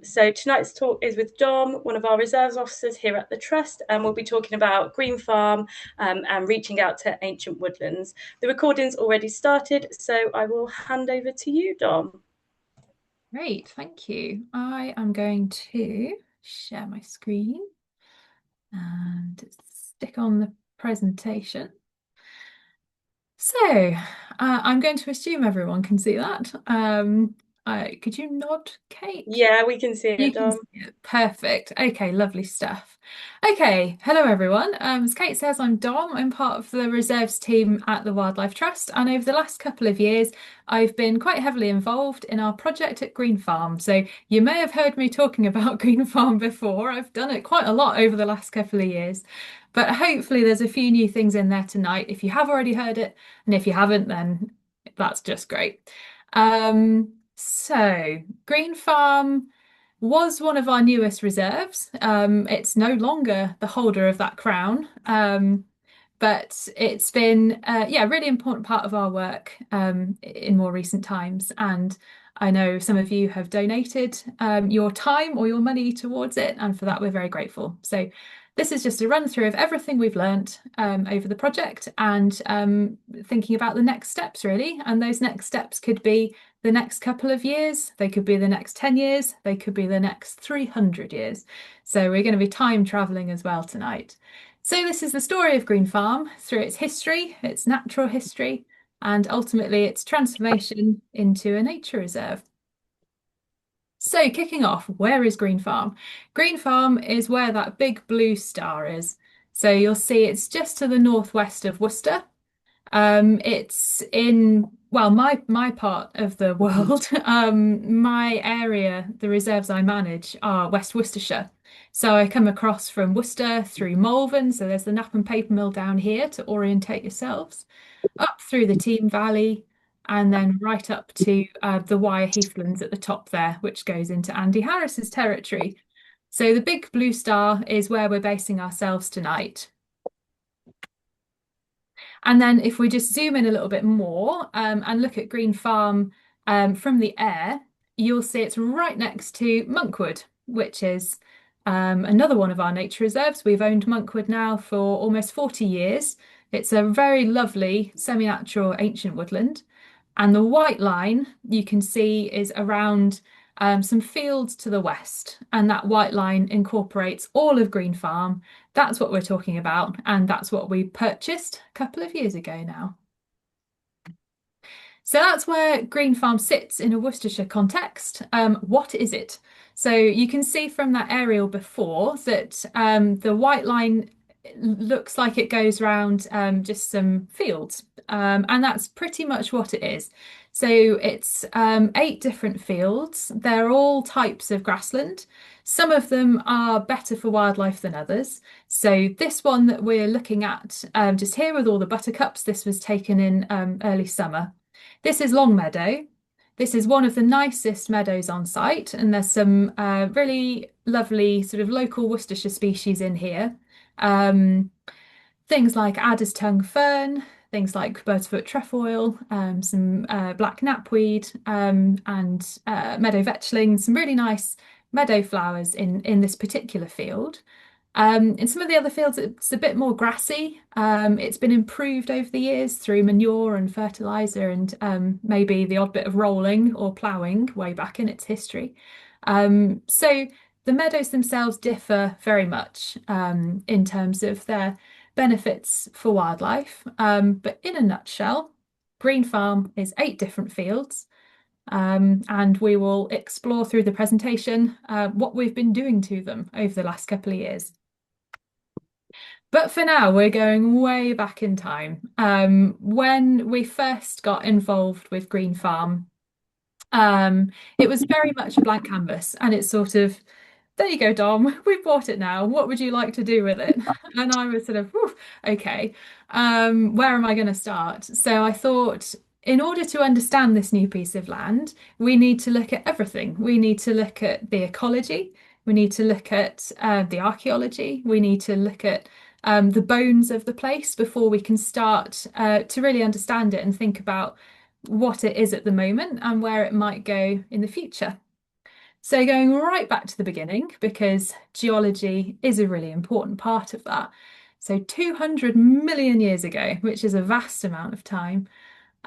So tonight's talk is with Dom, one of our reserves officers here at the Trust, and we'll be talking about Green Farm and reaching out to ancient woodlands. The recording's already started, so I will hand over to you, Dom. Great, thank you. I am going to share my screen and stick on the presentation. So, I'm going to assume everyone can see that. Could you nod, Kate? Yeah, we can see it, You can Dom. see it. Perfect. Okay, lovely stuff. Okay, hello everyone. As Kate says, I'm Dom. I'm part of the reserves team at the Wildlife Trust, and over the last couple of years, I've been quite heavily involved in our project at Green Farm. So you may have heard me talking about Green Farm before. I've done it quite a lot over the last couple of years, but hopefully there's a few new things in there tonight. If you have already heard it, and if you haven't, then that's just great. So Green Farm was one of our newest reserves. It's no longer the holder of that crown, but it's been, yeah, a really important part of our work in more recent times. And I know some of you have donated your time or your money towards it, and for that we're very grateful. So this is just a run through of everything we've learnt over the project and thinking about the next steps, really. And those next steps could be the next couple of years, they could be the next 10 years, they could be the next 300 years. So we're going to be time traveling as well tonight. So this is the story of Green Farm through its history, its natural history, and ultimately its transformation into a nature reserve. So kicking off, where is Green Farm? Green Farm is where that big blue star is. So you'll see it's just to the northwest of Worcester. It's in, well, my part of the world. My area, the reserves I manage are West Worcestershire. So I come across from Worcester through Malvern, so there's the Knapp and Paper Mill down here to orientate yourselves, up through the Team Valley, and then right up to the Wyre Heathlands at the top there, which goes into Andy Harris's territory. So the big blue star is where we're basing ourselves tonight. And then if we just zoom in a little bit more and look at Green Farm from the air, you'll see it's right next to Monkwood, which is another one of our nature reserves. We've owned Monkwood now for almost 40 years. It's a very lovely semi-natural ancient woodland. And the white line you can see is around some fields to the west. And that white line incorporates all of Green Farm. That's what we're talking about. And that's what we purchased a couple of years ago now. So that's where Green Farm sits in a Worcestershire context. What is it? So you can see from that aerial before that the white line looks like it goes around just some fields. And that's pretty much what it is. So it's 8 different fields. They're all types of grassland. Some of them are better for wildlife than others. So this one that we're looking at just here with all the buttercups, this was taken in early summer. This is Long Meadow. This is one of the nicest meadows on site, and there's some really lovely sort of local Worcestershire species in here. Um, Things like adder's tongue fern, things like bird's foot trefoil, some black knapweed, and meadow vetchling, some really nice meadow flowers in this particular field. In some of the other fields, it's a bit more grassy. It's been improved over the years through manure and fertilizer and maybe the odd bit of rolling or ploughing way back in its history. So the meadows themselves differ very much in terms of their benefits for wildlife. But in a nutshell, Green Farm is 8 different fields. And we will explore through the presentation what we've been doing to them over the last couple of years. But for now, we're going way back in time. When we first got involved with Green Farm, it was very much a blank canvas, and it's sort of, there you go, Dom, we've bought it now. What would you like to do with it? And I was sort of, "Whew, okay, where am I going to start?" So I thought, in order to understand this new piece of land, we need to look at everything. We need to look at the ecology. We need to look at the archaeology. We need to look at the bones of the place before we can start to really understand it and think about what it is at the moment and where it might go in the future. So going right back to the beginning, because geology is a really important part of that. So 200 million years ago, which is a vast amount of time,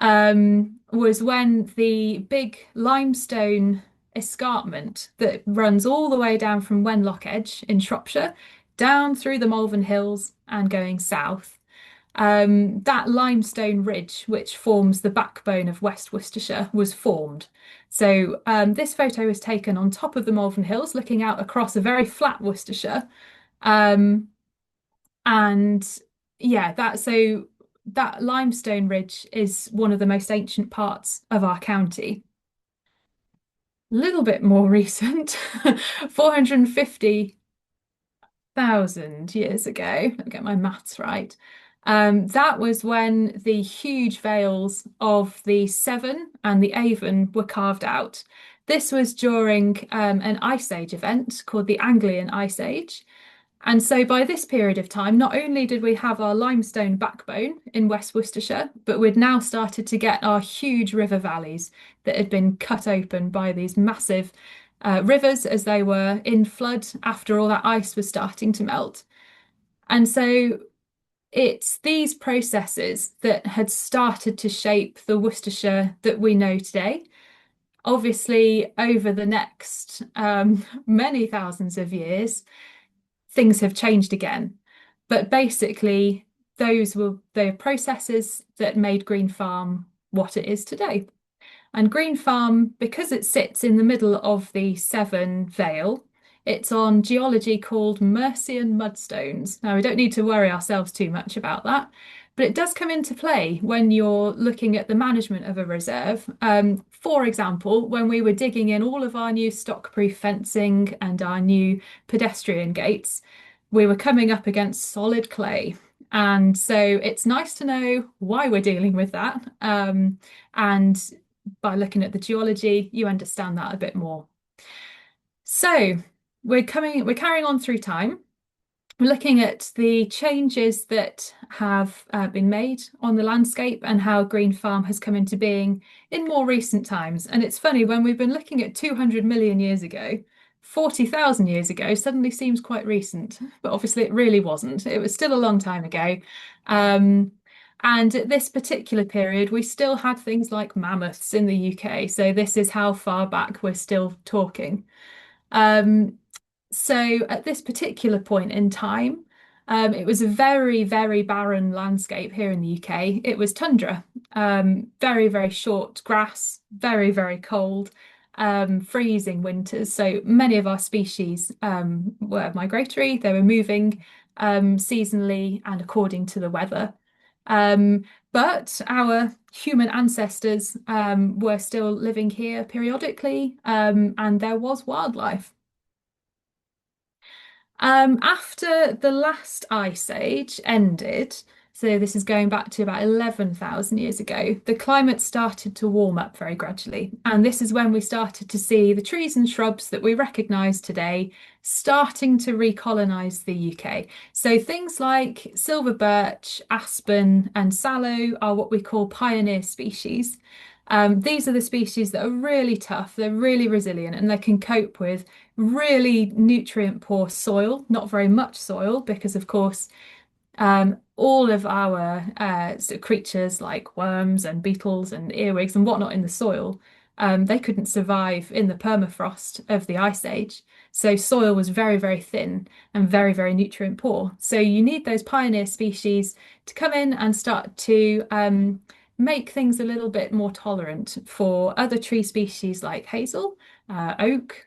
was when the big limestone escarpment that runs all the way down from Wenlock Edge in Shropshire, down through the Malvern Hills and going south. That limestone ridge, which forms the backbone of West Worcestershire, was formed. So this photo was taken on top of the Malvern Hills, looking out across a very flat Worcestershire. Um, and yeah, that limestone ridge is one of the most ancient parts of our county. A little bit more recent, 450,000 years ago. Let me get my maths right. That was when the huge vales of the Severn and the Avon were carved out. This was during an ice age event called the Anglian Ice Age. And so by this period of time, not only did we have our limestone backbone in West Worcestershire, but we'd now started to get our huge river valleys that had been cut open by these massive rivers as they were in flood after all that ice was starting to melt. And so it's these processes that had started to shape the Worcestershire that we know today. Obviously, over the next many thousands of years, things have changed again. But basically, those were the processes that made Green Farm what it is today. And Green Farm, because it sits in the middle of the Severn Vale, it's on geology called Mercian mudstones. Now, we don't need to worry ourselves too much about that, but it does come into play when you're looking at the management of a reserve. For example, when we were digging in all of our new stock-proof fencing and our new pedestrian gates, we were coming up against solid clay. And so it's nice to know why we're dealing with that. And by looking at the geology, you understand that a bit more. So we're carrying on through time. We're looking at the changes that have been made on the landscape and how Green Farm has come into being in more recent times. And it's funny, when we've been looking at 200 million years ago, 40,000 years ago suddenly seems quite recent, but obviously it really wasn't. It was still a long time ago. And at this particular period, we still had things like mammoths in the UK. So this is how far back we're still talking. So at this particular point in time, it was a very, very barren landscape here in the UK. It was tundra, very, very short grass, very, very cold, freezing winters. So many of our species were migratory. They were moving seasonally and according to the weather. But our human ancestors were still living here periodically, and there was wildlife. After the last ice age ended, so this is going back to about 11,000 years ago, the climate started to warm up very gradually. And this is when we started to see the trees and shrubs that we recognise today starting to recolonise the UK. So things like silver birch, aspen, and sallow are what we call pioneer species. These are the species that are really tough, they're really resilient, and they can cope with really nutrient poor soil, not very much soil, because of course all of our sort of creatures like worms and beetles and earwigs and whatnot in the soil, they couldn't survive in the permafrost of the Ice Age. So soil was very, very thin and very, very nutrient poor. So you need those pioneer species to come in and start to make things a little bit more tolerant for other tree species like hazel, oak,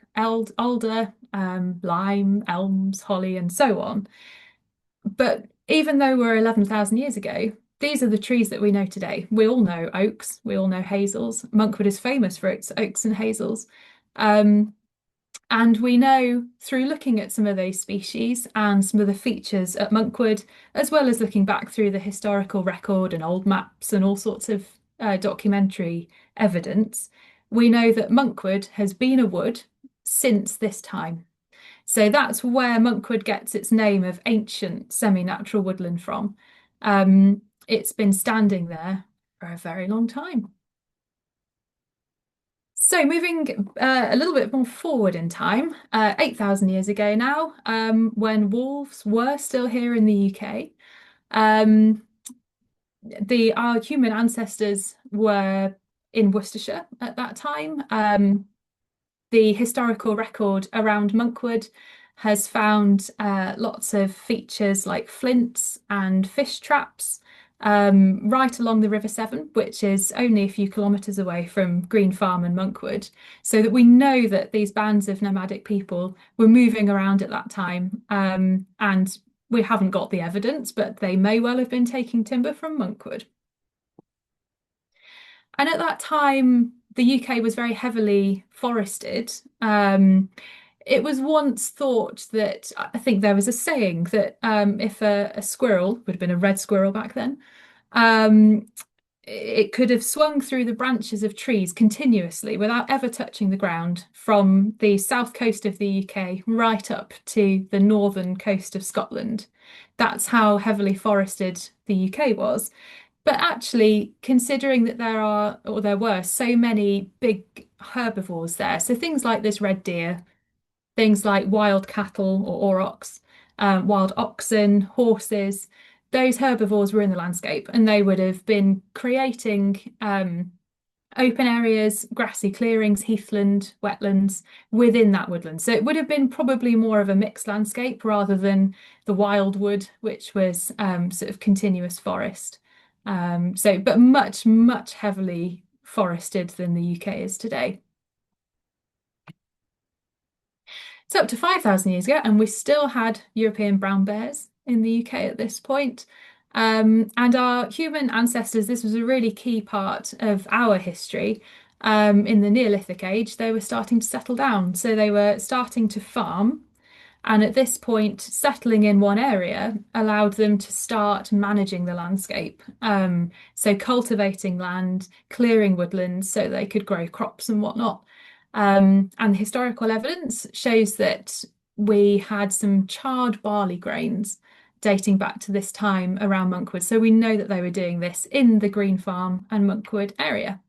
alder, lime, elms, holly, and so on. But even though we're 11,000 years ago, these are the trees that we know today. We all know oaks, we all know hazels. Monkwood is famous for its oaks and hazels. And we know through looking at some of those species and some of the features at Monkwood, as well as looking back through the historical record and old maps and all sorts of documentary evidence, we know that Monkwood has been a wood since this time. So that's where Monkwood gets its name of ancient semi-natural woodland from. It's been standing there for a very long time. So moving a little bit more forward in time, 8,000 years ago now, when wolves were still here in the UK, um, our human ancestors were in Worcestershire at that time. The historical record around Monkwood has found lots of features like flints and fish traps right along the River Severn, which is only a few kilometres away from Green Farm and Monkwood, so that we know that these bands of nomadic people were moving around at that time. And we haven't got the evidence, but they may well have been taking timber from Monkwood. And at that time, the UK was very heavily forested. It was once thought that, I think there was a saying that if a squirrel, would have been a red squirrel back then, um, it could have swung through the branches of trees continuously without ever touching the ground from the south coast of the UK right up to the northern coast of Scotland. That's how heavily forested the UK was. But actually, considering that there were so many big herbivores there, so things like this red deer, things like wild cattle or aurochs, wild oxen, horses, those herbivores were in the landscape and they would have been creating open areas, grassy clearings, heathland, wetlands within that woodland. So it would have been probably more of a mixed landscape rather than the wildwood, which was sort of continuous forest. But much, much heavily forested than the UK is today. So up to 5,000 years ago, and we still had European brown bears in the UK at this point. And our human ancestors, this was a really key part of our history. In the Neolithic age, they were starting to settle down. So they were starting to farm. And at this point, settling in one area allowed them to start managing the landscape. So cultivating land, clearing woodlands so they could grow crops and whatnot. And the historical evidence shows that we had some charred barley grains dating back to this time around Monkwood. So we know that they were doing this in the Green Farm and Monkwood area.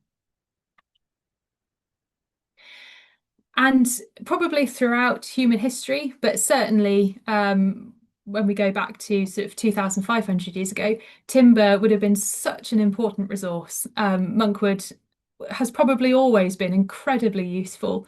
And probably throughout human history, but certainly when we go back to sort of 2,500 years ago, timber would have been such an important resource. Monkwood has probably always been incredibly useful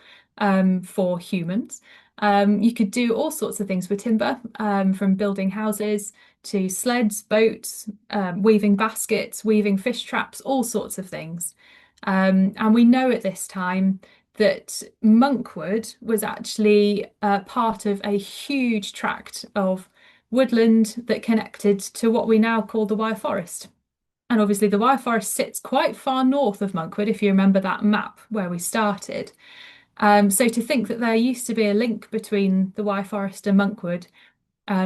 for humans. You could do all sorts of things with timber, from building houses to sleds, boats, weaving baskets, weaving fish traps, all sorts of things. And we know at this time that Monkwood was actually part of a huge tract of woodland that connected to what we now call the Wire Forest. And obviously, the Wire Forest sits quite far north of Monkwood, if you remember that map where we started. So to think that there used to be a link between the Wire Forest and Monkwood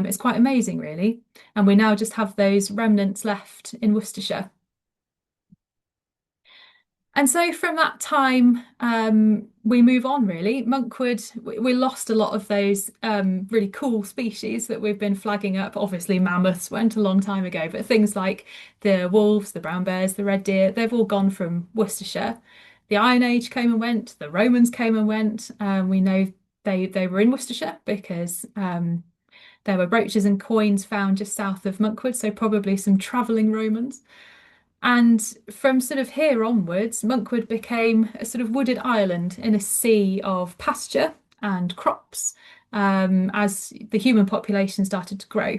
is quite amazing, really. And we now just have those remnants left in Worcestershire. And so from that time, we move on really. Monkwood, we lost a lot of those really cool species that we've been flagging up. Obviously, mammoths went a long time ago, but things like the wolves, the brown bears, the red deer, they've all gone from Worcestershire. The Iron Age came and went, the Romans came and went. We know they were in Worcestershire because there were brooches and coins found just south of Monkwood, so probably some travelling Romans. And from sort of here onwards, Monkwood became a sort of wooded island in a sea of pasture and crops as the human population started to grow.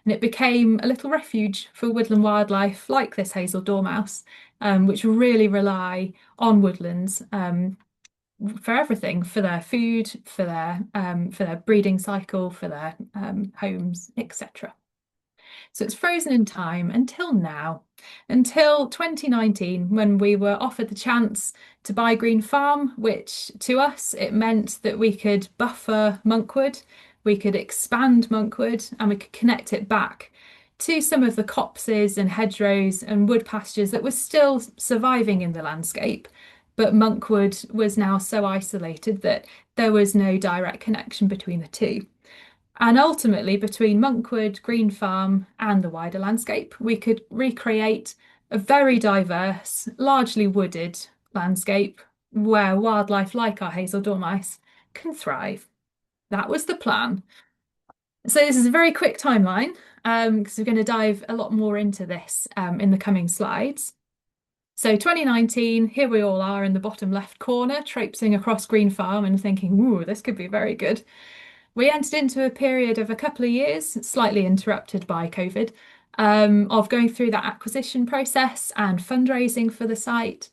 And it became a little refuge for woodland wildlife like this hazel dormouse, which really rely on woodlands for everything, for their food, for their breeding cycle, for their homes, etc. So it's frozen in time until now, until 2019, when we were offered the chance to buy Green Farm, which to us, it meant that we could buffer Monkwood, we could expand Monkwood, and we could connect it back to some of the copses and hedgerows and wood pastures that were still surviving in the landscape. But Monkwood was now so isolated that there was no direct connection between the two. And ultimately, between Monkwood, Green Farm, and the wider landscape, we could recreate a very diverse, largely wooded landscape where wildlife like our hazel dormice can thrive. That was the plan. So this is a very quick timeline because we're going to dive a lot more into this in the coming slides. So 2019, here we all are in the bottom left corner, traipsing across Green Farm and thinking, ooh, this could be very good. We entered into a period of a couple of years, slightly interrupted by COVID, of going through that acquisition process and fundraising for the site.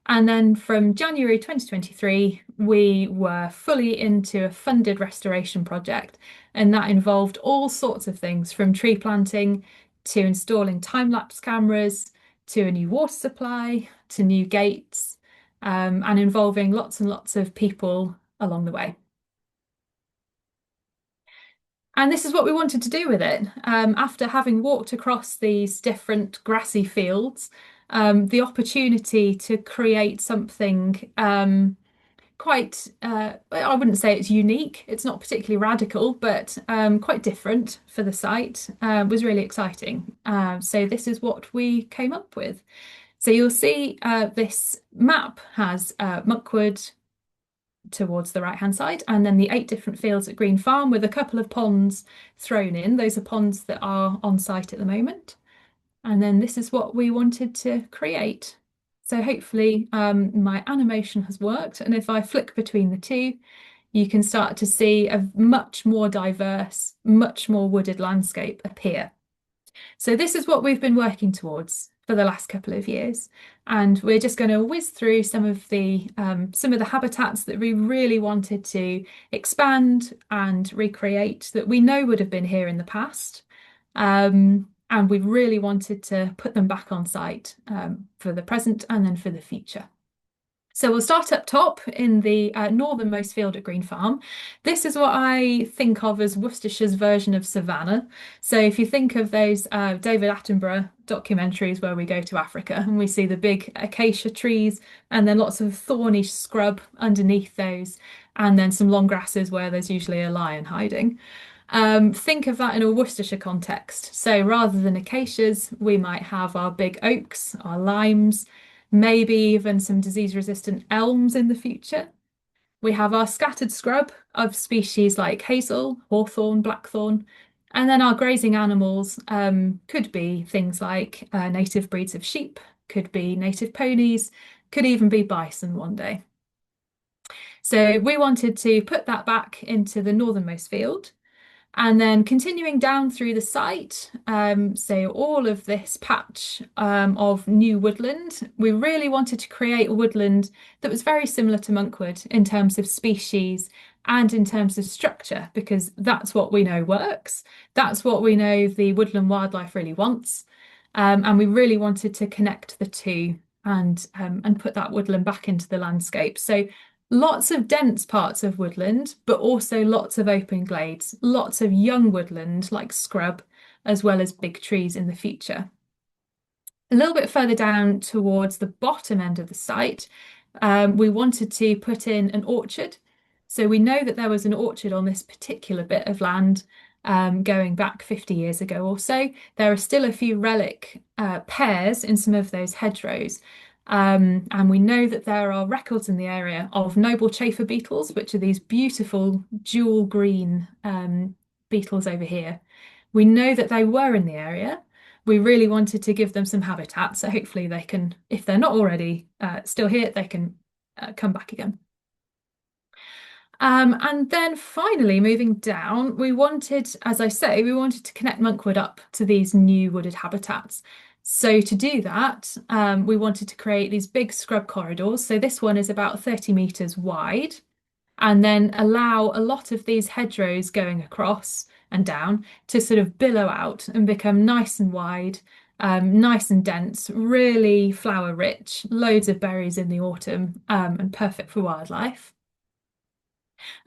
And then from January 2023, we were fully into a funded restoration project. And that involved all sorts of things from tree planting to installing time-lapse cameras to a new water supply to new gates, and involving lots and lots of people along the way. And this is what we wanted to do with it. After having walked across these different grassy fields, the opportunity to create something quite, I wouldn't say it's unique, it's not particularly radical, but quite different for the site was really exciting. So this is what we came up with. So you'll see this map has Monkwood towards the right hand side, and then the 8 different fields at Green Farm with a couple of ponds thrown in. Those are ponds that are on site at the moment. And then this is what we wanted to create. So hopefully my animation has worked, and if I flick between the two, you can start to see a much more diverse, much more wooded landscape appear. So this is what we've been working towards for the last couple of years, and we're just going to whiz through some of the habitats that we really wanted to expand and recreate that we know would have been here in the past, and we really wanted to put them back on site for the present and then for the future. So we'll start up top in the northernmost field at Green Farm. This is what I think of as Worcestershire's version of Savannah. So if you think of those David Attenborough documentaries where we go to Africa and we see the big acacia trees and then lots of thorny scrub underneath those, and then some long grasses where there's usually a lion hiding. Think of that in a Worcestershire context. So rather than acacias, we might have our big oaks, our limes, maybe even some disease-resistant elms in the future. We have our scattered scrub of species like hazel, hawthorn, blackthorn, and then our grazing animals could be things like native breeds of sheep, could be native ponies, could even be bison one day. So we wanted to put that back into the northernmost field. And then continuing down through the site, so all of this patch of new woodland, we really wanted to create a woodland that was very similar to Monkwood in terms of species and in terms of structure, because that's what we know works. That's what we know the woodland wildlife really wants. And we really wanted to connect the two and put that woodland back into the landscape. So lots of dense parts of woodland, but also lots of open glades, lots of young woodland like scrub, as well as big trees in the future. A little bit further down towards the bottom end of the site, we wanted to put in an orchard. So we know that there was an orchard on this particular bit of land going back 50 years ago or so. There are still a few relic pears in some of those hedgerows. And we know that there are records in the area of noble chafer beetles, which are these beautiful jewel green beetles over here. We know that they were in the area. We really wanted to give them some habitat, so hopefully they can, if they're not already still here, they can come back again. And then finally, moving down, we wanted, as I say, we wanted to connect Monkwood up to these new wooded habitats. So to do that, we wanted to create these big scrub corridors. So this one is about 30 metres wide, and then allow a lot of these hedgerows going across and down to sort of billow out and become nice and wide, nice and dense, really flower rich, loads of berries in the autumn, and perfect for wildlife.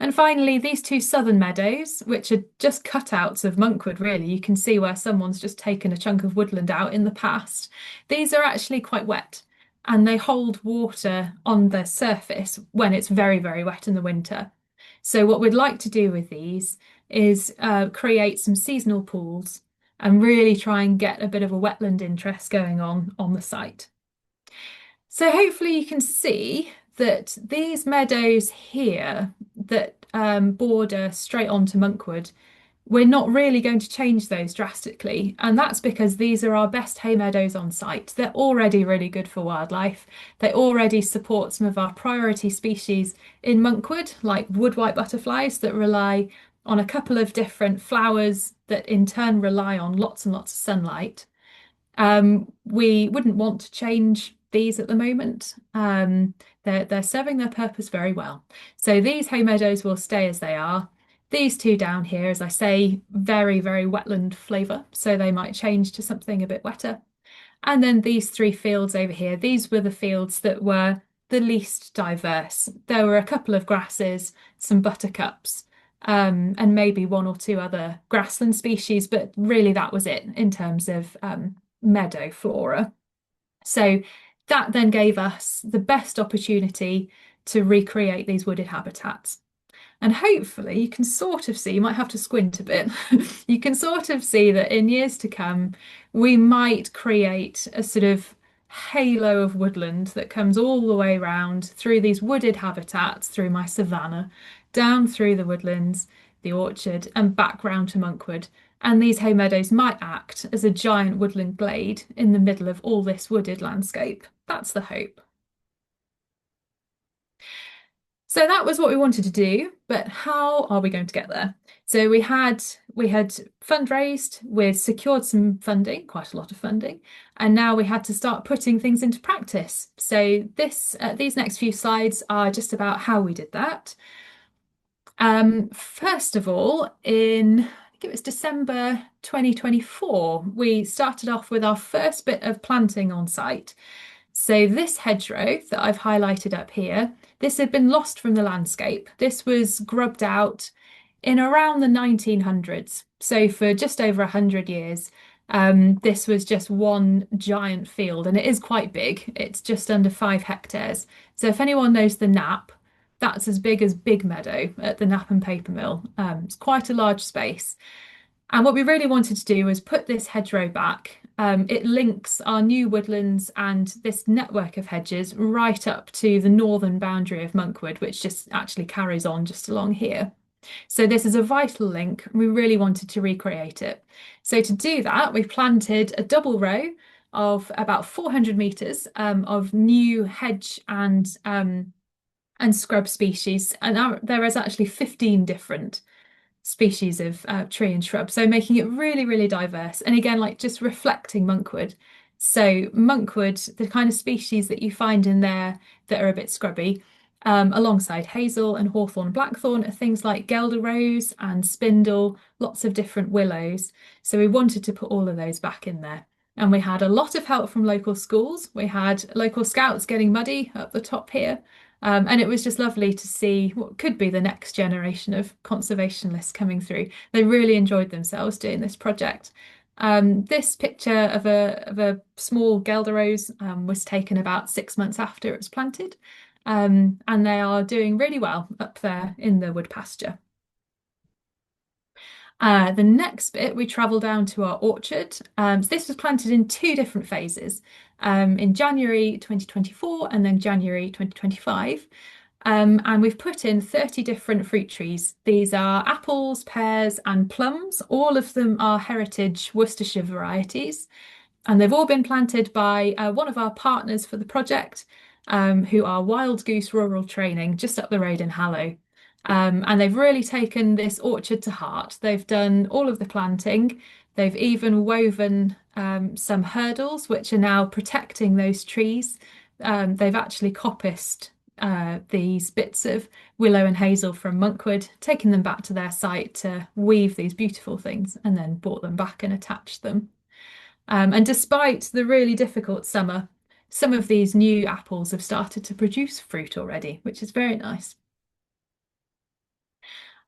And finally, these 2 southern meadows, which are just cutouts of Monkwood, really. You can see where someone's just taken a chunk of woodland out in the past. These are actually quite wet, and they hold water on the surface when it's very, very wet in the winter. So what we'd like to do with these is create some seasonal pools and really try and get a bit of a wetland interest going on the site. So hopefully you can see that these meadows here that border straight onto Monkwood, we're not really going to change those drastically. And that's because these are our best hay meadows on site. They're already really good for wildlife. They already support some of our priority species in Monkwood, like wood white butterflies that rely on a couple of different flowers that in turn rely on lots and lots of sunlight. We wouldn't want to change these at the moment. They're serving their purpose very well. So these hay meadows will stay as they are. These two down here, as I say, very, very wetland flavour, so they might change to something a bit wetter. And then these three fields over here, these were the fields that were the least diverse. There were a couple of grasses, some buttercups, and maybe one or two other grassland species, but really that was it in terms of meadow flora. So that then gave us the best opportunity to recreate these wooded habitats. And hopefully you can sort of see, you might have to squint a bit, you can sort of see that in years to come, we might create a sort of halo of woodland that comes all the way around through these wooded habitats, through my savannah, down through the woodlands, the orchard, and back round to Monkwood. And these hay meadows might act as a giant woodland glade in the middle of all this wooded landscape. That's the hope. So that was what we wanted to do, but how are we going to get there? So we had fundraised, we'd secured some funding, quite a lot of funding, and now we had to start putting things into practice. So these next few slides are just about how we did that. First of all, I think it was December 2024, we started off with our first bit of planting on site. So this hedgerow that I've highlighted up here, this had been lost from the landscape. This was grubbed out in around the 1900s. So for just over 100 years, this was just one giant field, and it is quite big. It's just under 5 hectares. So if anyone knows the Knapp, that's as big as Big Meadow at the Knapp and Paper Mill. It's quite a large space. And what we really wanted to do was put this hedgerow back. It links our new woodlands and this network of hedges right up to the northern boundary of Monkwood, which just actually carries on just along here. So this is a vital link. We really wanted to recreate it. So to do that, we planted a double row of about 400 metres of new hedge and scrub species. And there is actually 15 different species of tree and shrub, so making it really, really diverse. And again, like just reflecting Monkwood. So Monkwood, the kind of species that you find in there that are a bit scrubby, alongside hazel and hawthorn blackthorn, are things like guelder rose and spindle, lots of different willows. So we wanted to put all of those back in there. And we had a lot of help from local schools. We had local scouts getting muddy up the top here. And it was just lovely to see what could be the next generation of conservationists coming through. They really enjoyed themselves doing this project. This picture of a small guelder rose was taken about 6 months after it was planted. And they are doing really well up there in the wood pasture. The next bit, we travel down to our orchard. So this was planted in 2 different phases, in January 2024 and then January 2025. And we've put in 30 different fruit trees. These are apples, pears, and plums. All of them are heritage Worcestershire varieties. And they've all been planted by one of our partners for the project, who are Wild Goose Rural Training, just up the road in Hallow. And they've really taken this orchard to heart. They've done all of the planting. They've even woven some hurdles, which are now protecting those trees. They've actually coppiced these bits of willow and hazel from Monkwood, taken them back to their site to weave these beautiful things, and then brought them back and attached them. And despite the really difficult summer, some of these new apples have started to produce fruit already, which is very nice.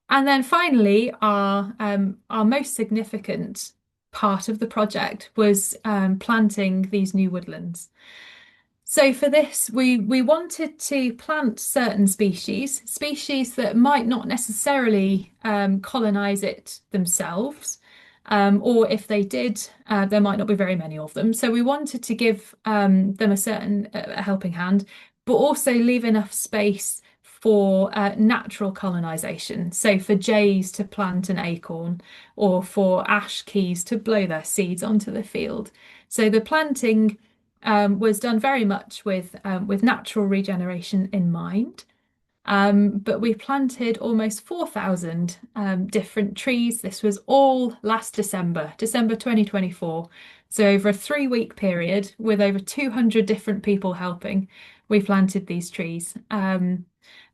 And then finally, our most significant part of the project was planting these new woodlands. So for this, we wanted to plant certain species that might not necessarily colonize it themselves, or if they did, there might not be very many of them. So we wanted to give them a certain helping hand. but also leave enough space for natural colonisation. So for jays to plant an acorn or for ash keys to blow their seeds onto the field. So the planting was done very much with natural regeneration in mind. But we planted almost 4,000 different trees. This was all last December, December 2024. So over a 3-week period with over 200 different people helping, we planted these trees.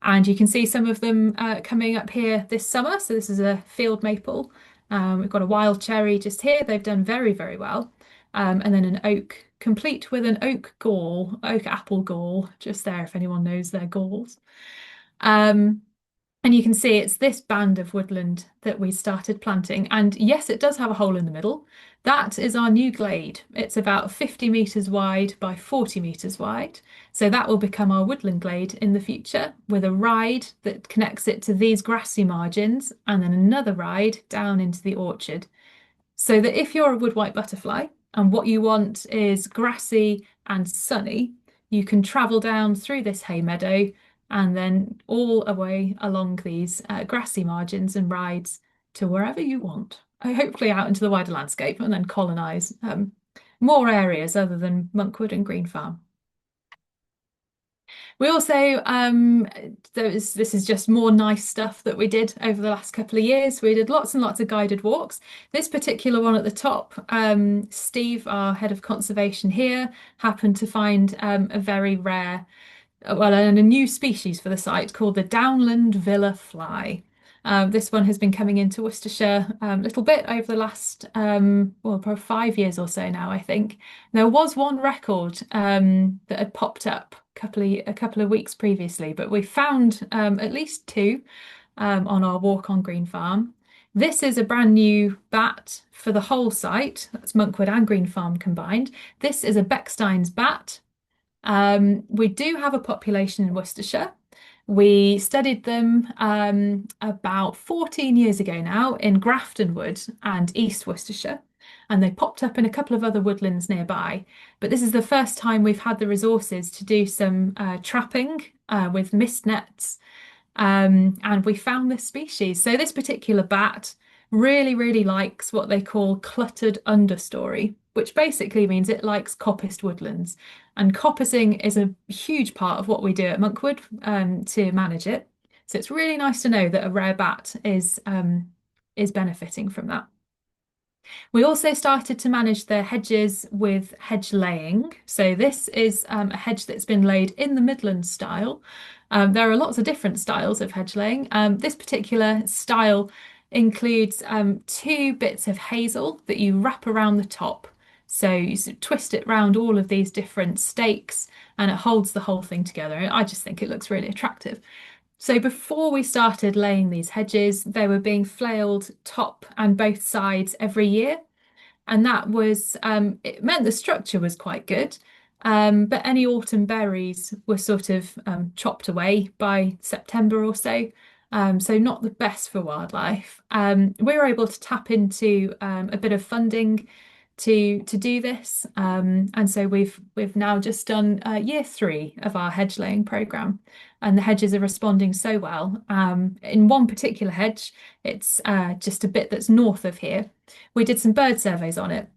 And you can see some of them coming up here this summer. So this is a field maple. We've got a wild cherry just here. They've done very, very well. And then an oak, complete with an oak gall, oak apple gall, just there if anyone knows their galls. Um, and you can see it's this band of woodland that we started planting. And yes, it does have a hole in the middle. That is our new glade. It's about 50 metres wide by 40 metres wide. So that will become our woodland glade in the future with a ride that connects it to these grassy margins and then another ride down into the orchard. So that if you're a wood white butterfly and what you want is grassy and sunny, you can travel down through this hay meadow and then all away along these grassy margins and rides to wherever you want, hopefully out into the wider landscape and then colonise more areas other than Monkwood and Green Farm. We also, this is just more nice stuff that we did over the last couple of years. We did lots and lots of guided walks. This particular one at the top, Steve, our head of conservation here, happened to find a very rare, well, a new species for the site called the Downland Villa fly. This one has been coming into Worcestershire a little bit over the last, well, probably 5 years or so now, I think. There was one record that had popped up a couple of weeks previously, but we found at least two on our walk on Green Farm. This is a brand new bat for the whole site. That's Monkwood and Green Farm combined. This is a Beckstein's bat. We do have a population in Worcestershire. We studied them about 14 years ago now in Grafton Wood and East Worcestershire, and they popped up in a couple of other woodlands nearby. But this is the first time we've had the resources to do some trapping with mist nets, and we found this species. So this particular bat really, really likes what they call cluttered understory, which basically means it likes coppiced woodlands. And coppicing is a huge part of what we do at Monkwood to manage it. So it's really nice to know that a rare bat is benefiting from that. We also started to manage the hedges with hedge laying. So this is a hedge that's been laid in the Midland style. There are lots of different styles of hedge laying. This particular style includes 2 bits of hazel that you wrap around the top. So you sort of twist it round all of these different stakes and it holds the whole thing together. I just think it looks really attractive. So before we started laying these hedges, they were being flailed top and both sides every year. And that was, it meant the structure was quite good. But any autumn berries were sort of chopped away by September or so. So not the best for wildlife. We were able to tap into a bit of funding to do this, and so we've now just done year 3 of our hedge laying programme, and the hedges are responding so well. In one particular hedge, it's just a bit that's north of here. We did some bird surveys on it,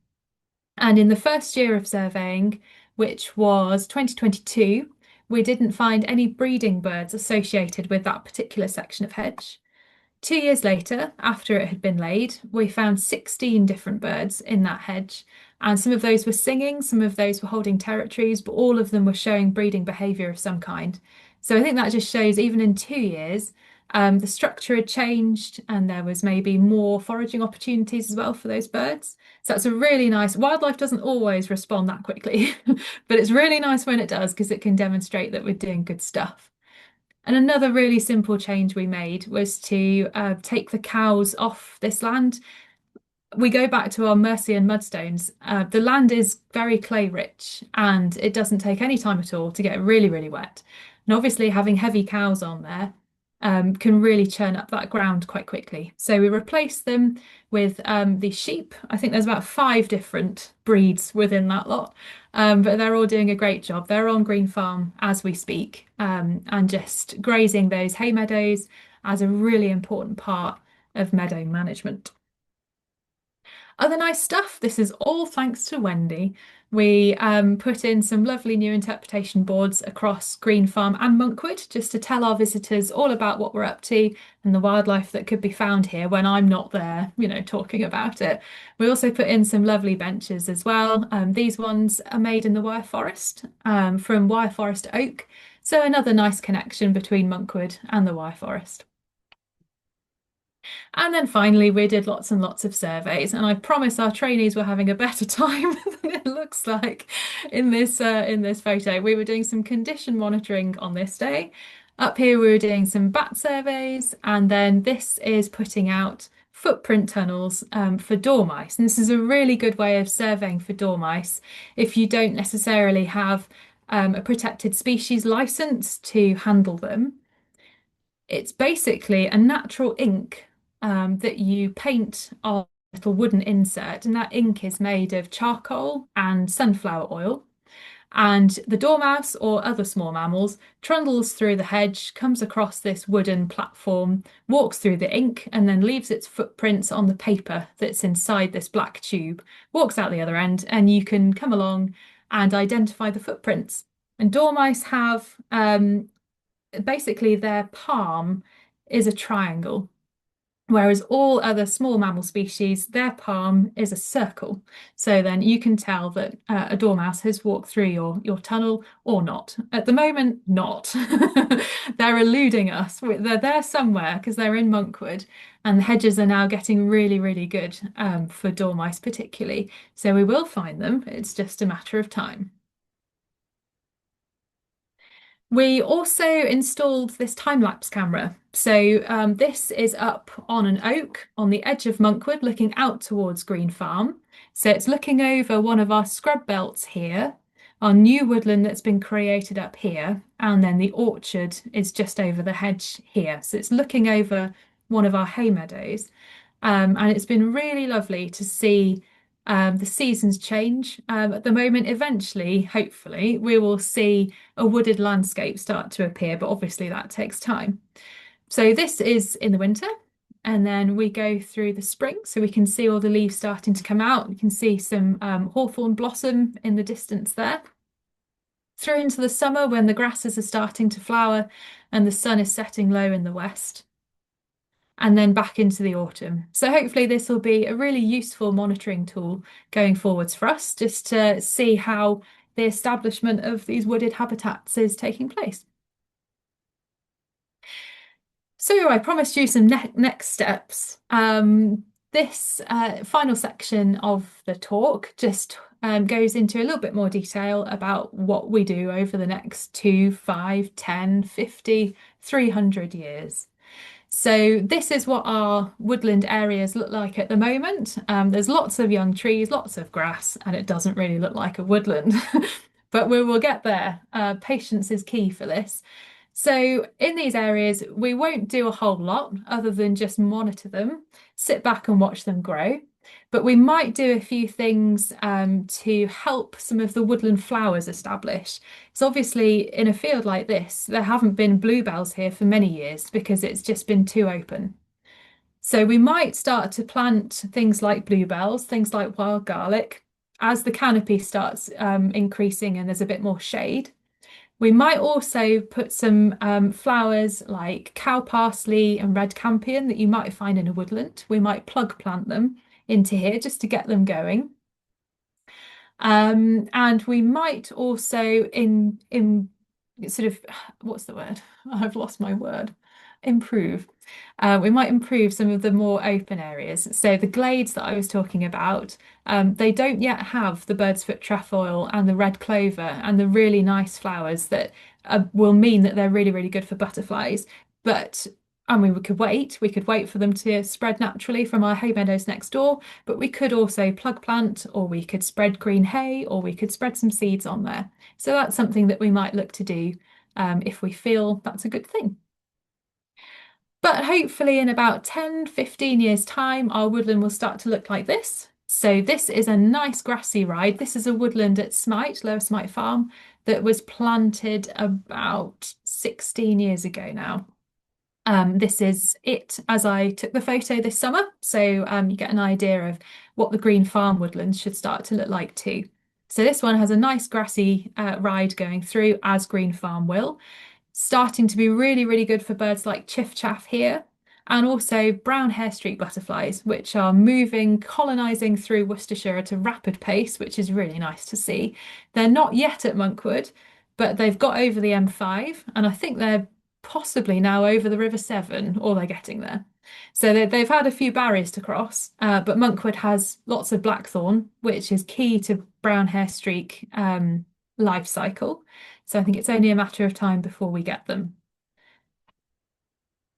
and in the first year of surveying, which was 2022, we didn't find any breeding birds associated with that particular section of hedge. 2 years later, after it had been laid, we found 16 different birds in that hedge. And some of those were singing, some of those were holding territories, but all of them were showing breeding behaviour of some kind. So I think that just shows, even in 2 years, the structure had changed and there was maybe more foraging opportunities as well for those birds. So that's a really nice, wildlife doesn't always respond that quickly, but it's really nice when it does because it can demonstrate that we're doing good stuff. And another really simple change we made was to take the cows off this land. We go back to our Mercian mudstones. The land is very clay rich and it doesn't take any time at all to get really, really wet. And obviously having heavy cows on there can really churn up that ground quite quickly. So we replace them with these sheep. I think there's about 5 different breeds within that lot, but they're all doing a great job. They're on Green Farm as we speak, and just grazing those hay meadows as a really important part of meadow management. Other nice stuff. This is all thanks to Wendy. We put in some lovely new interpretation boards across Green Farm and Monkwood just to tell our visitors all about what we're up to and the wildlife that could be found here when I'm not there, talking about it. We also put in some lovely benches as well. These ones are made in the wire forest from wire forest oak. So another nice connection between Monkwood and the wire forest. And then finally, we did lots and lots of surveys, and I promise our trainees were having a better time than it looks like in this photo. We were doing some condition monitoring on this day. Up here, we were doing some bat surveys, and then this is putting out footprint tunnels for dormice. And this is a really good way of surveying for dormice if you don't necessarily have a protected species license to handle them. It's basically a natural ink that you paint on a little wooden insert, and that ink is made of charcoal and sunflower oil. And the dormouse or other small mammals trundles through the hedge, comes across this wooden platform, walks through the ink, and then leaves its footprints on the paper that's inside this black tube, walks out the other end, and you can come along and identify the footprints. And dormice have basically their palm is a triangle, whereas all other small mammal species, their palm is a circle. So then you can tell that a dormouse has walked through your tunnel or not. At the moment, not. They're eluding us. They're there somewhere because they're in Monkwood, and the hedges are now getting really, really good for dormice particularly. So we will find them. It's just a matter of time. We also installed this time-lapse camera. So this is up on an oak on the edge of Monkwood, looking out towards Green Farm. So it's looking over one of our scrub belts here, our new woodland that's been created up here, and then the orchard is just over the hedge here. So it's looking over one of our hay meadows. And it's been really lovely to see the seasons change. At the moment, eventually, hopefully, we will see a wooded landscape start to appear, but obviously that takes time. So this is in the winter, and then we go through the spring, so we can see all the leaves starting to come out. We can see some hawthorn blossom in the distance there. Through into the summer when the grasses are starting to flower and the sun is setting low in the west, and then back into the autumn. So hopefully this will be a really useful monitoring tool going forwards for us, just to see how the establishment of these wooded habitats is taking place. So I promised you some next steps. This final section of the talk just goes into a little bit more detail about what we do over the next 2, 5, 10, 50, 300 years. So this is what our woodland areas look like at the moment. There's lots of young trees, lots of grass, and it doesn't really look like a woodland, but we will get there. Patience is key for this. So in these areas, we won't do a whole lot other than just monitor them, sit back and watch them grow. But we might do a few things to help some of the woodland flowers establish. So obviously in a field like this, there haven't been bluebells here for many years because it's just been too open. So we might start to plant things like bluebells, things like wild garlic, as the canopy starts increasing and there's a bit more shade. We might also put some flowers like cow parsley and red campion that you might find in a woodland. We might plug plant them into here just to get them going. And we might also in sort of, what's the word? I've lost my word. Improve. We might improve some of the more open areas. So the glades that I was talking about, they don't yet have the bird's foot trefoil and the red clover and the really nice flowers that will mean that they're really, really good for butterflies. But I mean, we could wait for them to spread naturally from our hay meadows next door, but we could also plug plant, or we could spread green hay, or we could spread some seeds on there. So that's something that we might look to do if we feel that's a good thing. But hopefully in about 10, 15 years' time, our woodland will start to look like this. So this is a nice grassy ride. This is a woodland at Smite, Lower Smite Farm, that was planted about 16 years ago now. This is it as I took the photo this summer. So you get an idea of what the green farm woodlands should start to look like too. So this one has a nice grassy ride going through, as green farm will, starting to be really, really good for birds like chiffchaff here, and also brown hair streak butterflies, which are moving, colonising through Worcestershire at a rapid pace, which is really nice to see. They're not yet at Monkwood, but they've got over the M5, and I think they're possibly now over the River Severn, or they're getting there. So they've had a few barriers to cross, but Monkwood has lots of blackthorn, which is key to brown hair streak life cycle. So I think it's only a matter of time before we get them.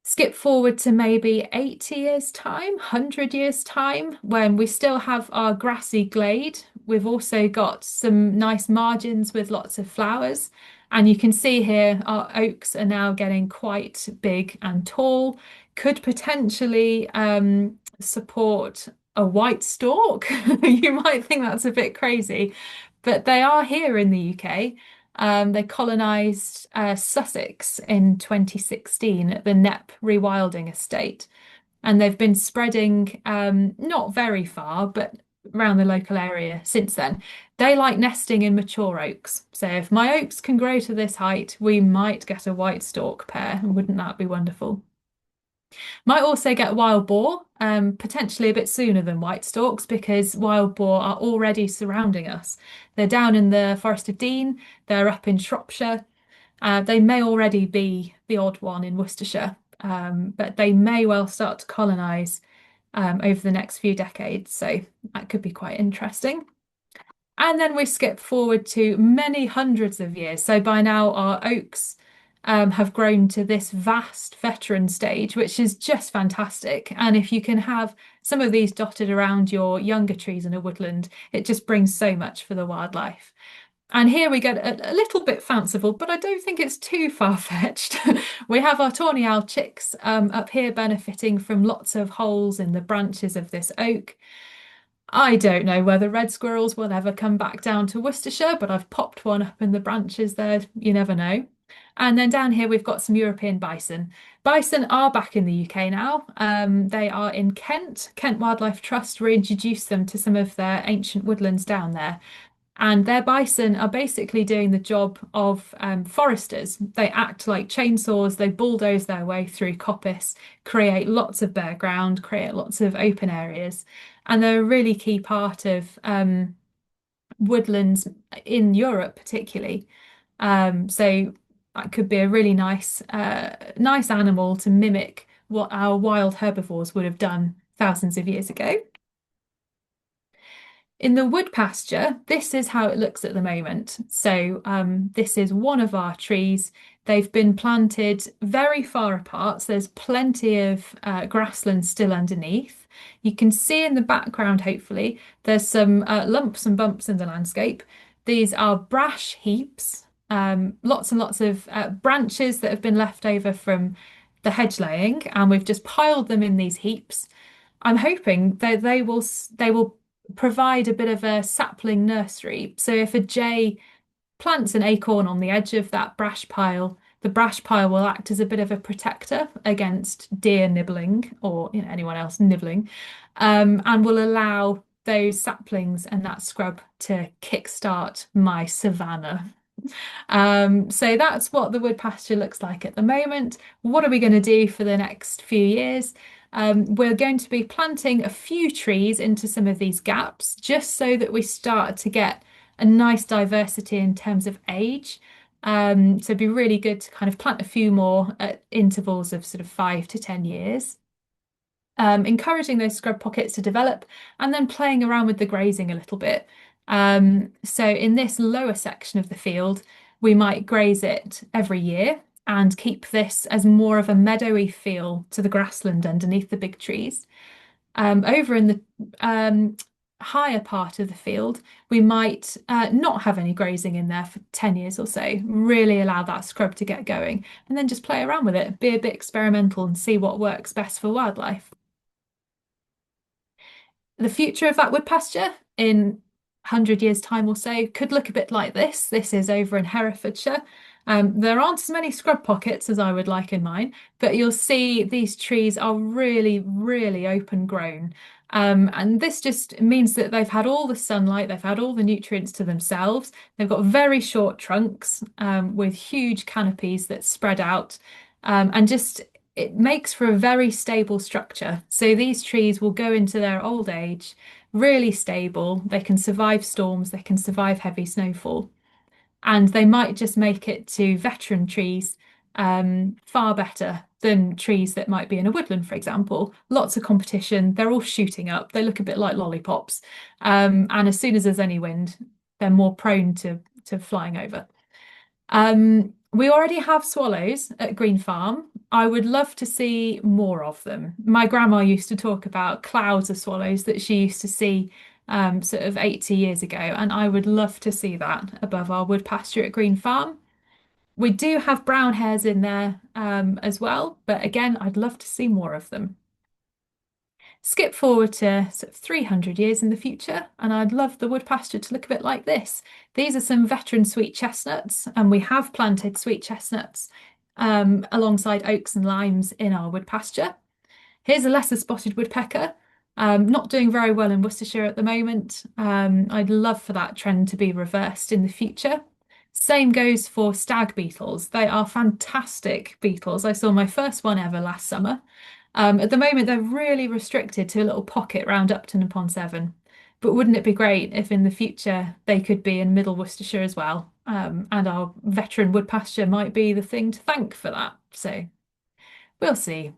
Skip forward to maybe 80 years' time, 100 years' time, when we still have our grassy glade. We've also got some nice margins with lots of flowers. And you can see here our oaks are now getting quite big and tall, could potentially support a white stork. You might think that's a bit crazy, but they are here in the UK. They colonised Sussex in 2016 at the Knepp Rewilding Estate, and they've been spreading not very far, but around the local area since then. They like nesting in mature oaks. So if my oaks can grow to this height, we might get a white stork pair. Wouldn't that be wonderful? Might also get wild boar, potentially a bit sooner than white storks because wild boar are already surrounding us. They're down in the Forest of Dean, they're up in Shropshire. They may already be the odd one in Worcestershire, but they may well start to colonise over the next few decades. So that could be quite interesting. And then we skip forward to many hundreds of years. So by now, our oaks have grown to this vast veteran stage, which is just fantastic. And if you can have some of these dotted around your younger trees in a woodland, it just brings so much for the wildlife. And here we get a little bit fanciful, but I don't think it's too far-fetched. We have our tawny owl chicks up here benefiting from lots of holes in the branches of this oak. I don't know whether red squirrels will ever come back down to Worcestershire, but I've popped one up in the branches there. You never know. And then down here we've got some European bison. Bison are back in the UK now. They are in Kent. Kent Wildlife Trust reintroduced them to some of their ancient woodlands down there. And their bison are basically doing the job of foresters. They act like chainsaws, they bulldoze their way through coppice, create lots of bare ground, create lots of open areas. And they're a really key part of woodlands in Europe, particularly. So that could be a really nice animal to mimic what our wild herbivores would have done thousands of years ago. In the wood pasture, this is how it looks at the moment. So this is one of our trees. They've been planted very far apart, so there's plenty of grassland still underneath. You can see in the background, hopefully, there's some lumps and bumps in the landscape. These are brash heaps, lots and lots of branches that have been left over from the hedge laying, and we've just piled them in these heaps. I'm hoping that they will provide a bit of a sapling nursery. So if a jay plants an acorn on the edge of that brash pile, the brash pile will act as a bit of a protector against deer nibbling or anyone else nibbling, and will allow those saplings and that scrub to kickstart my savanna. So that's what the wood pasture looks like at the moment. What are we going to do for the next few years? We're going to be planting a few trees into some of these gaps just so that we start to get a nice diversity in terms of age. So it'd be really good to kind of plant a few more at intervals of sort of 5 to 10 years. Encouraging those scrub pockets to develop and then playing around with the grazing a little bit. So in this lower section of the field, we might graze it every year and keep this as more of a meadowy feel to the grassland underneath the big trees. Over in the higher part of the field, we might not have any grazing in there for 10 years or so, really allow that scrub to get going, and then just play around with it, be a bit experimental and see what works best for wildlife. The future of that wood pasture in 100 years' time or so could look a bit like this. This is over in Herefordshire. There aren't as many scrub pockets as I would like in mine, but you'll see these trees are really, really open grown. And this just means that they've had all the sunlight, they've had all the nutrients to themselves. They've got very short trunks with huge canopies that spread out, and just it makes for a very stable structure. So these trees will go into their old age really stable. They can survive storms, they can survive heavy snowfall, and they might just make it to veteran trees far better than trees that might be in a woodland, for example. Lots of competition, they're all shooting up, they look a bit like lollipops. And as soon as there's any wind, they're more prone to flying over. We already have swallows at Green Farm. I would love to see more of them. My grandma used to talk about clouds of swallows that she used to see sort of 80 years ago, and I would love to see that above our wood pasture at Green Farm. We do have brown hares in there as well, but again, I'd love to see more of them. Skip forward to sort of 300 years in the future, and I'd love the wood pasture to look a bit like this. These are some veteran sweet chestnuts, and we have planted sweet chestnuts alongside oaks and limes in our wood pasture. Here's a lesser spotted woodpecker, not doing very well in Worcestershire at the moment. I'd love for that trend to be reversed in the future. Same goes for stag beetles. They are fantastic beetles. I saw my first one ever last summer. At the moment, they're really restricted to a little pocket round Upton upon Severn. But wouldn't it be great if in the future they could be in Middle Worcestershire as well? And our veteran wood pasture might be the thing to thank for that. So we'll see.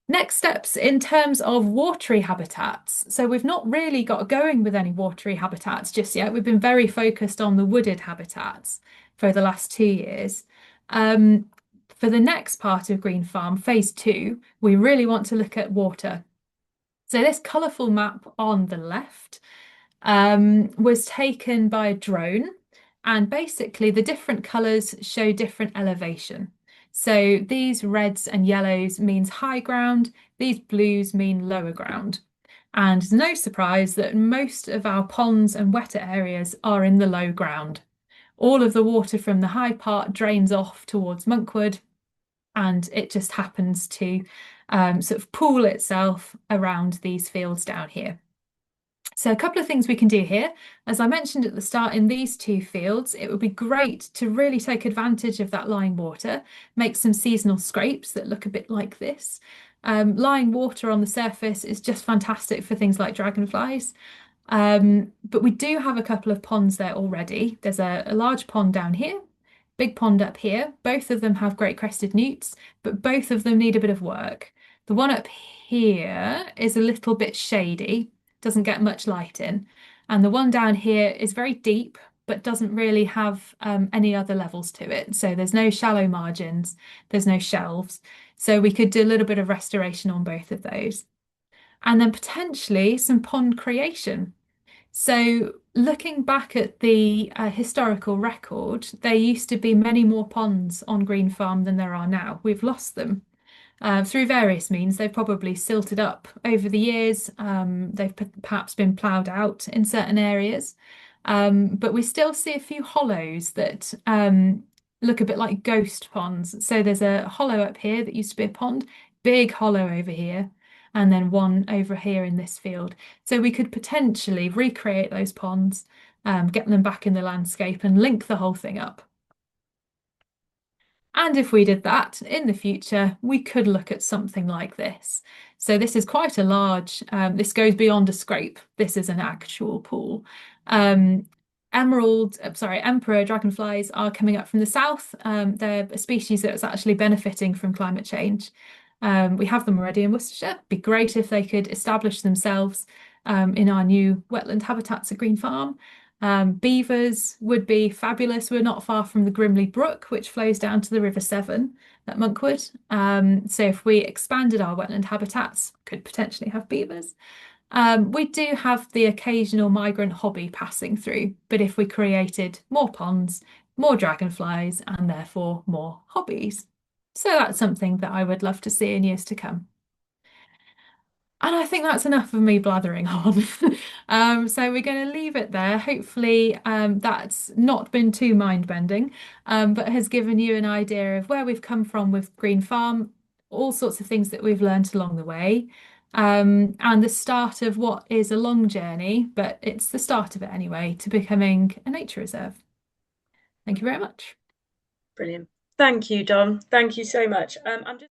Next steps in terms of watery habitats. So we've not really got going with any watery habitats just yet. We've been very focused on the wooded habitats for the last 2 years. For the next part of Green Farm, phase 2, we really want to look at water. So this colourful map on the left was taken by a drone, and basically the different colours show different elevation. So these reds and yellows means high ground, these blues mean lower ground. And no surprise that most of our ponds and wetter areas are in the low ground. All of the water from the high part drains off towards Monkwood, and it just happens to sort of pool itself around these fields down here. So a couple of things we can do here. As I mentioned at the start, in these two fields, it would be great to really take advantage of that lying water, make some seasonal scrapes that look a bit like this. Lying water on the surface is just fantastic for things like dragonflies. But we do have a couple of ponds there already. There's a large pond down here, big pond up here. Both of them have great crested newts, but both of them need a bit of work. The one up here is a little bit shady, doesn't get much light in. And the one down here is very deep, but doesn't really have any other levels to it. So there's no shallow margins, there's no shelves. So we could do a little bit of restoration on both of those. And then potentially some pond creation. So looking back at the historical record, there used to be many more ponds on Green Farm than there are now. We've lost them. Through various means, they've probably silted up over the years. They've perhaps been ploughed out in certain areas. But we still see a few hollows that look a bit like ghost ponds. So there's a hollow up here that used to be a pond, big hollow over here, and then one over here in this field. So we could potentially recreate those ponds, get them back in the landscape and link the whole thing up. And if we did that in the future, we could look at something like this. So this is quite a large, this goes beyond a scrape. This is an actual pool. Emperor dragonflies are coming up from the south. They're a species that's actually benefiting from climate change. We have them already in Worcestershire. It'd be great if they could establish themselves in our new wetland habitats at Green Farm. Beavers would be fabulous. We're not far from the Grimley Brook, which flows down to the River Severn at Monkwood. So if we expanded our wetland habitats, could potentially have beavers. We do have the occasional migrant hobby passing through, but if we created more ponds, more dragonflies, and therefore more hobbies. So that's something that I would love to see in years to come. And I think that's enough of me blathering on. So we're going to leave it there. Hopefully, that's not been too mind-bending, but has given you an idea of where we've come from with Green Farm, all sorts of things that we've learned along the way, and the start of what is a long journey, but it's the start of it anyway, to becoming a nature reserve. Thank you very much. Brilliant. Thank you, Dom. Thank you so much. I'm just